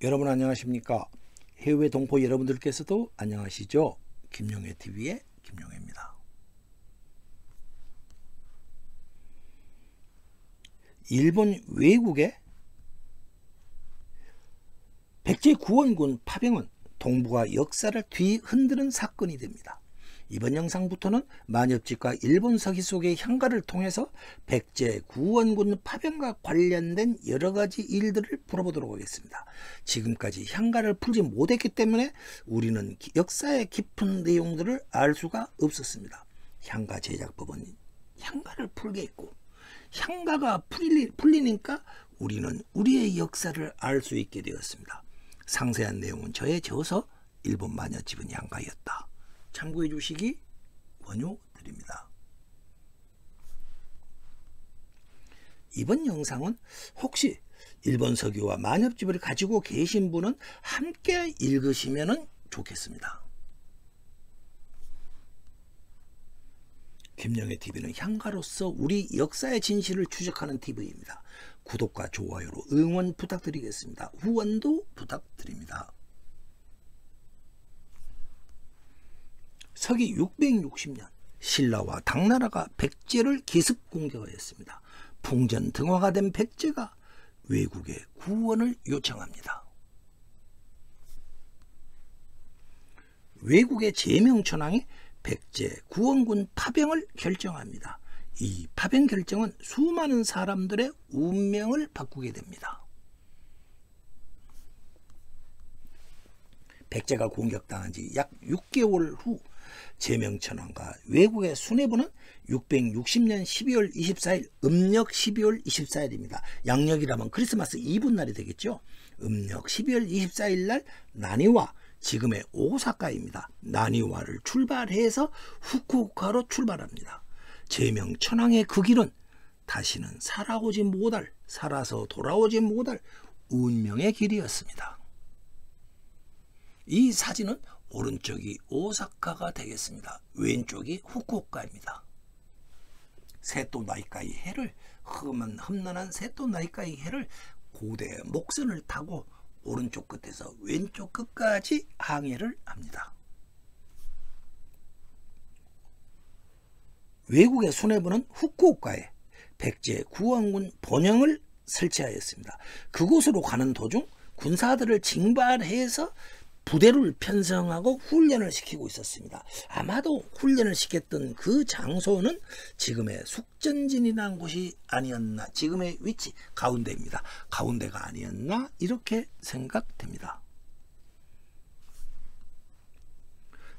여러분 안녕하십니까? 해외 동포 여러분들께서도 안녕하시죠? 김용혜TV의 김용혜입니다. 일본 외국의 백제구원군 파병은 동북아 역사를 뒤흔드는 사건이 됩니다. 이번 영상부터는 만엽집과 일본 서기 속의 향가를 통해서 백제구원군 파병과 관련된 여러가지 일들을 풀어보도록 하겠습니다. 지금까지 향가를 풀지 못했기 때문에 우리는 역사의 깊은 내용들을 알 수가 없었습니다. 향가 제작법은 향가를 풀게 했고, 향가가 풀리니까 우리는 우리의 역사를 알 수 있게 되었습니다. 상세한 내용은 저의 저서 일본 마녀집은 향가였다 참고해 주시기 권유드립니다. 이번 영상은 혹시 일본 서기와 만엽집을 가지고 계신 분은 함께 읽으시면 좋겠습니다. 김용혜TV는 향가로서 우리 역사의 진실을 추적하는 TV입니다. 구독과 좋아요로 응원 부탁드리겠습니다. 후원도 부탁드립니다. 서기 660년 신라와 당나라가 백제를 기습 공격하였습니다. 풍전등화가 된 백제가 외국의 구원을 요청합니다. 외국의 제명천왕이 백제 구원군 파병을 결정합니다. 이 파병 결정은 수많은 사람들의 운명을 바꾸게 됩니다. 백제가 공격당한 지 약 6개월 후 제명천왕과 외국의 수뇌부는 660년 12월 24일 음력 12월 24일입니다. 양력이라면 크리스마스 이브날이 되겠죠. 음력 12월 24일 날 나니와, 지금의 오사카입니다. 나니와를 출발해서 후쿠오카로 출발합니다. 제명천왕의 그 길은 다시는 살아서 돌아오지 못할 운명의 길이었습니다. 이 사진은 오른쪽이 오사카가 되겠습니다. 왼쪽이 후쿠오카입니다. 세토 나이카이 해를 험난한 세토 나이카이 해를 고대 목선을 타고 오른쪽 끝에서 왼쪽 끝까지 항해를 합니다. 외국의 수뇌부는 후쿠오카에 백제 구원군 본영을 설치하였습니다. 그곳으로 가는 도중 군사들을 징발해서 부대를 편성하고 훈련을 시키고 있었습니다. 아마도 훈련을 시켰던 그 장소는 지금의 숙전진이라는 곳이 아니었나, 지금의 위치 가운데입니다. 가운데가 아니었나 이렇게 생각됩니다.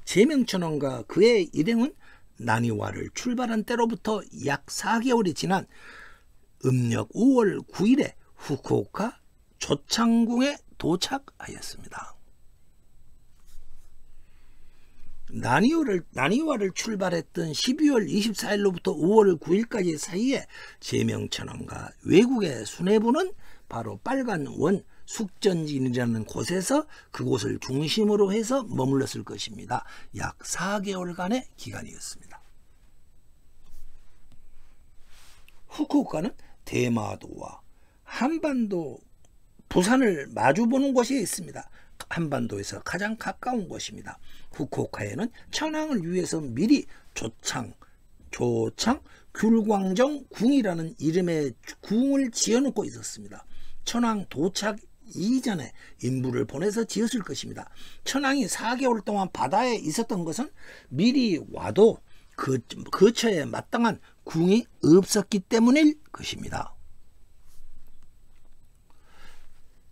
제명천왕과 그의 일행은 나니와를 출발한 때로부터 약 4개월이 지난 음력 5월 9일에 후쿠오카 조창궁에 도착하였습니다. 나니와를 출발했던 12월 24일로부터 5월 9일까지 사이에 제명천왕과 외국의 수뇌부는 바로 빨간 원 숙전진이라는 곳에서 그곳을 중심으로 해서 머물렀을 것입니다. 약 4개월간의 기간이었습니다. 후쿠오카는 대마도와 한반도, 부산을 마주보는 곳이 있습니다. 한반도에서 가장 가까운 곳입니다. 후쿠오카에는 천황을 위해서 미리 조창 귤광정 궁이라는 이름의 궁을 지어놓고 있었습니다. 천황 도착 이전에 인부를 보내서 지었을 것입니다. 천황이 4개월 동안 바다에 있었던 것은 미리 와도 거처에 마땅한 궁이 없었기 때문일 것입니다.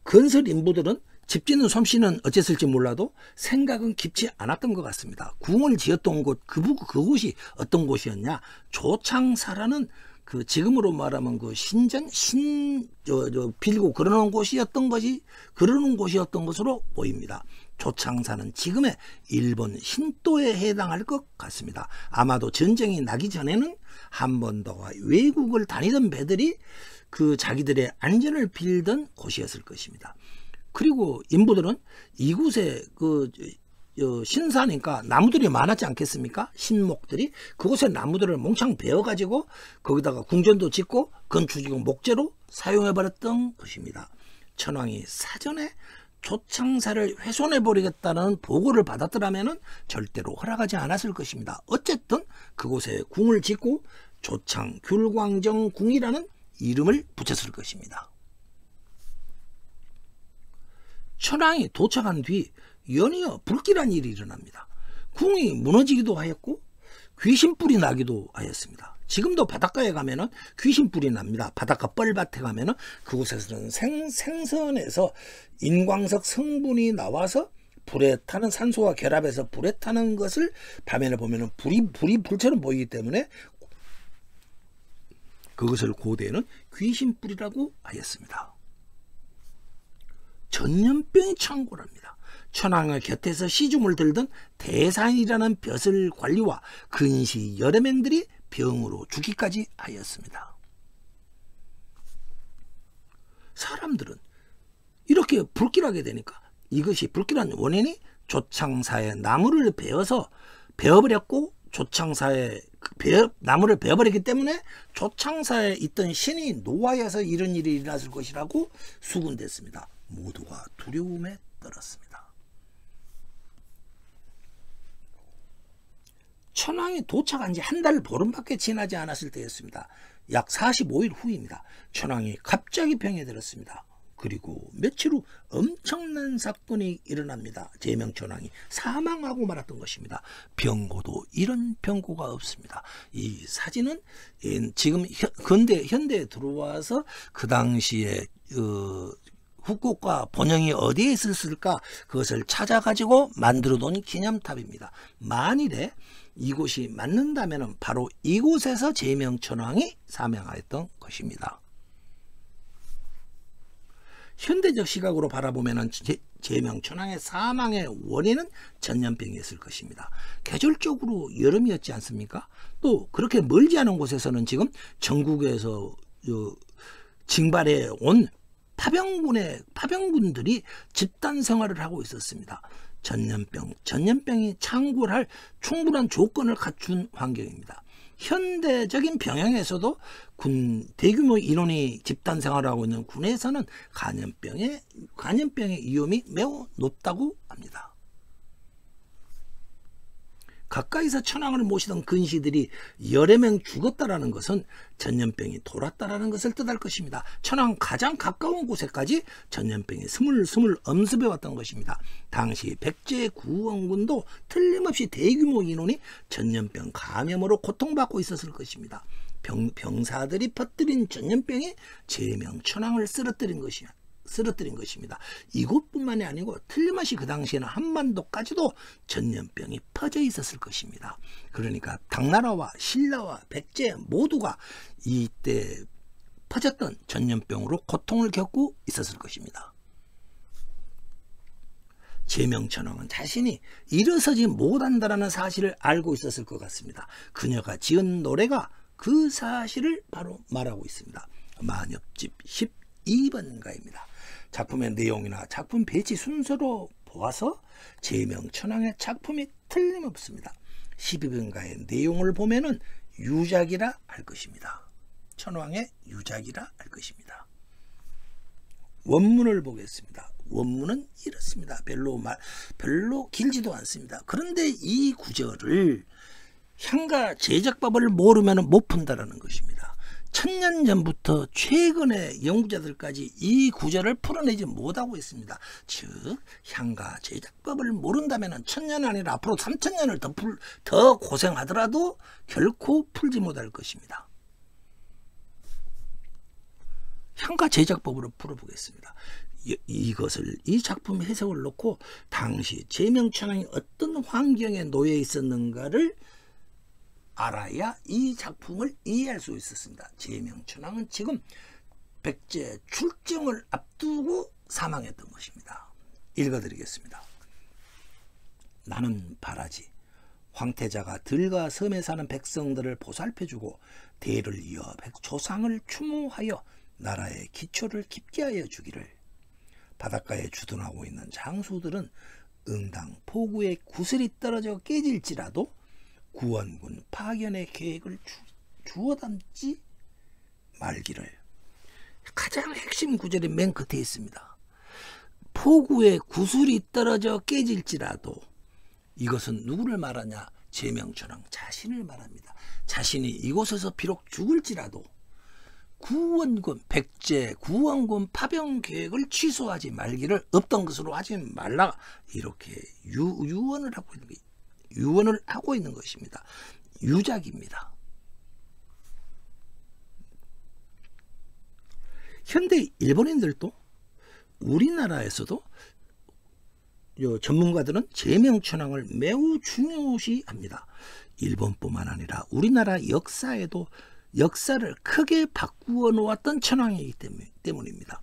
건설 인부들은 집 짓는 솜씨는 어쨌을지 몰라도 생각은 깊지 않았던 것 같습니다. 궁을 지었던 곳, 그곳이 어떤 곳이었냐? 조창사라는 그 지금으로 말하면 그 빌고 그러는 곳이었던 것으로 보입니다. 조창사는 지금의 일본 신도에 해당할 것 같습니다. 아마도 전쟁이 나기 전에는 한반도와 외국을 다니던 배들이 그 자기들의 안전을 빌던 곳이었을 것입니다. 그리고 인부들은 이곳에 신사니까 나무들이 많았지 않겠습니까? 신목들이. 그곳에 나무들을 몽창 베어가지고 거기다가 궁전도 짓고 건축용 목재로 사용해버렸던 것입니다. 천황이 사전에 조창사를 훼손해버리겠다는 보고를 받았더라면 절대로 허락하지 않았을 것입니다. 어쨌든 그곳에 궁을 짓고 조창 귤광정 궁이라는 이름을 붙였을 것입니다. 천황이 도착한 뒤 연이어 불길한 일이 일어납니다. 궁이 무너지기도 하였고 귀신불이 나기도 하였습니다. 지금도 바닷가에 가면은 귀신불이 납니다. 바닷가 뻘밭에 가면은 그곳에서는 생선에서 인광석 성분이 나와서 불에 타는 산소와 결합해서 불에 타는 것을 밤에는 보면은 불이 불처럼 보이기 때문에 그것을 고대에는 귀신불이라고 하였습니다. 전염병이 창궐합니다. 천황의 곁에서 시중을 들던 대산이라는 벼슬 관리와 근시 여러명들이 병으로 죽기까지 하였습니다. 사람들은 이렇게 불길하게 되니까 이것이 불길한 원인이 조창사의 나무를 베어버렸고 조창사의 나무를 베어버렸기 때문에 조창사에 있던 신이 노하여서 이런 일이 일어났을 것이라고 수군댔습니다. 모두가 두려움에 떨었습니다. 천황이 도착한 지 한 달 보름밖에 지나지 않았을 때였습니다. 약 45일 후입니다. 천황이 갑자기 병에 들었습니다. 그리고 며칠 후 엄청난 사건이 일어납니다. 제명천황이 사망하고 말았던 것입니다. 병고도 이런 병고가 없습니다. 이 사진은 지금 현대에 들어와서 그 당시에 후쿠오카 본영이 어디에 있었을까 그것을 찾아가지고 만들어 놓은 기념탑입니다. 만일에 이곳이 맞는다면 바로 이곳에서 제명천황이 사망하였던 것입니다. 현대적 시각으로 바라보면 제명천황의 사망의 원인은 전염병이었을 것입니다. 계절적으로 여름이었지 않습니까? 또 그렇게 멀지 않은 곳에서는 지금 전국에서 징발해 온 파병군들이 집단 생활을 하고 있었습니다. 전염병이 창궐할 충분한 조건을 갖춘 환경입니다. 현대적인 병영에서도 대규모 인원이 집단 생활하고 있는 군에서는 간염병의 위험이 매우 높다고 합니다. 가까이서 천황을 모시던 근시들이 여러 명 죽었다라는 것은 전염병이 돌았다라는 것을 뜻할 것입니다. 천황 가장 가까운 곳에까지 전염병이 스물스물 엄습해 왔던 것입니다. 당시 백제구원군도 틀림없이 대규모 인원이 전염병 감염으로 고통받고 있었을 것입니다. 병사들이 퍼뜨린 전염병이 제명천황을 쓰러뜨린 것입니다. 이곳뿐만이 아니고 틀림없이 그 당시에는 한반도까지도 전염병이 퍼져 있었을 것입니다. 그러니까 당나라와 신라와 백제 모두가 이때 퍼졌던 전염병으로 고통을 겪고 있었을 것입니다. 제명천황은 자신이 일어서지 못한다는 사실을 알고 있었을 것 같습니다. 그녀가 지은 노래가 그 사실을 바로 말하고 있습니다. 만엽집 12번가입니다. 작품의 내용이나 작품 배치 순서로 보아서 제명천황의 작품이 틀림없습니다. 12번가의 내용을 보면은 유작이라 할 것입니다. 천황의 유작이라 할 것입니다. 원문을 보겠습니다. 원문은 이렇습니다. 별로 길지도 않습니다. 그런데 이 구절을 향가 제작법을 모르면 못 푼다라는 것입니다. 1000년 전부터 최근의 연구자들까지 이 구절을 풀어내지 못하고 있습니다. 즉 향가 제작법을 모른다면 1000년 아니라 앞으로 3000년을 더 고생하더라도 결코 풀지 못할 것입니다. 향가 제작법으로 풀어보겠습니다. 이 작품 해석을 놓고 당시 제명천황이 어떤 환경에 놓여 있었는가를 알아야 이 작품을 이해할 수 있었습니다. 제명천황은 지금 백제 출정을 앞두고 사망했던 것입니다. 읽어드리겠습니다. 나는 바라지 황태자가 들과 섬에 사는 백성들을 보살펴주고 대를 이어 조상을 추모하여 나라의 기초를 깊게 하여 주기를. 바닷가에 주둔하고 있는 장수들은 응당 포구에 구슬이 떨어져 깨질지라도 구원군 파견의 계획을 주워 담지 말기를. 가장 핵심 구절이 맨 끝에 있습니다. 폭우에 구슬이 떨어져 깨질지라도 이것은 누구를 말하냐? 제명천왕 자신을 말합니다. 자신이 이곳에서 비록 죽을지라도 구원군 백제 구원군 파병 계획을 취소하지 말기를 없던 것으로 하지 말라. 이렇게 유언을 하고 있는 것입니다. 유작입니다. 현대 일본인들도 우리나라에서도 전문가들은 제명천왕을 매우 중요시합니다. 일본뿐만 아니라 우리나라 역사에도 역사를 크게 바꾸어 놓았던 천왕이기 때문입니다.